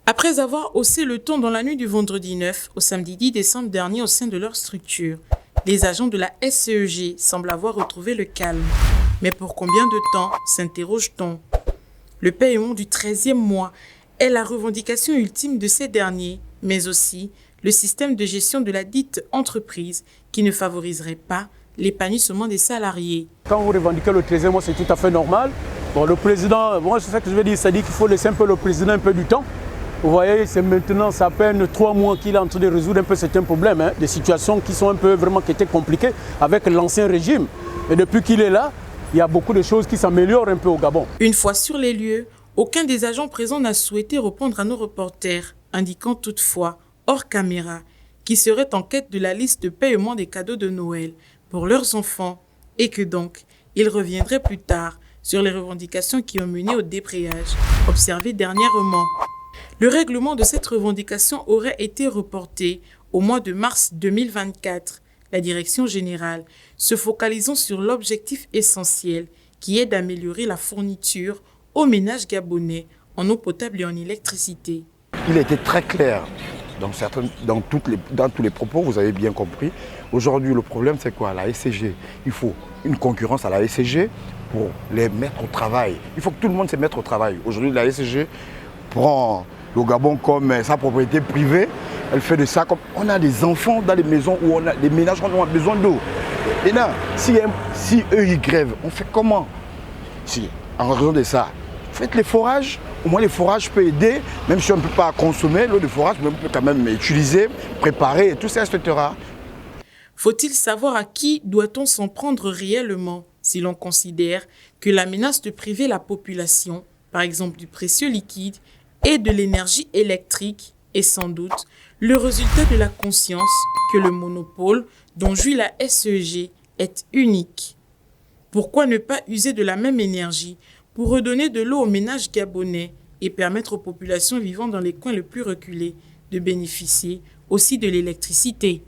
Après avoir haussé le ton dans la nuit du vendredi 9 au samedi 10 décembre dernier au sein de leur structure, les agents de la SCEG semblent avoir retrouvé le calme. Mais pour combien de temps, s'interroge-t-on? Le paiement du 13e mois est la revendication ultime de ces derniers, mais aussi le système de gestion de la dite entreprise qui ne favoriserait pas l'épanouissement des salariés. Quand vous revendiquez le 13e mois, c'est tout à fait normal. Bon, le président, moi c'est ça que je veux dire, c'est-à-dire qu'il faut laisser un peu le président un peu du temps. Vous voyez, c'est maintenant, ça fait à peine 3 mois qu'il est en train de résoudre un peu certains problèmes, des situations qui sont un peu vraiment qui étaient compliquées avec l'ancien régime. Et depuis qu'il est là, il y a beaucoup de choses qui s'améliorent un peu au Gabon. Une fois sur les lieux, aucun des agents présents n'a souhaité répondre à nos reporters, indiquant toutefois, hors caméra, qu'ils seraient en quête de la liste de paiement des cadeaux de Noël pour leurs enfants et que donc, ils reviendraient plus tard sur les revendications qui ont mené au débrayage, observé dernièrement. Le règlement de cette revendication aurait été reporté au mois de mars 2024. La direction générale se focalisant sur l'objectif essentiel qui est d'améliorer la fourniture aux ménages gabonais en eau potable et en électricité. Il était très clair dans tous les propos, vous avez bien compris. Aujourd'hui, le problème, c'est quoi? La SCG. Il faut une concurrence à la SCG pour les mettre au travail. Il faut que tout le monde se mette au travail. Aujourd'hui, la SCG prend le Gabon comme sa propriété privée. Elle fait de ça comme... On a des enfants dans les maisons où on a des ménages où on a besoin d'eau. Et là, si eux, ils grèvent, on fait comment? Si, en raison de ça, faites les forages. Au moins, les forages peuvent aider, même si on ne peut pas consommer l'eau de forage, mais on peut quand même utiliser, préparer et tout ça, etc. Faut-il savoir à qui doit-on s'en prendre réellement si l'on considère que la menace de priver la population, par exemple du précieux liquide et de l'énergie électrique, est sans doute le résultat de la conscience que le monopole dont jouit la SCEG est unique. Pourquoi ne pas user de la même énergie pour redonner de l'eau aux ménages gabonais et permettre aux populations vivant dans les coins les plus reculés de bénéficier aussi de l'électricité?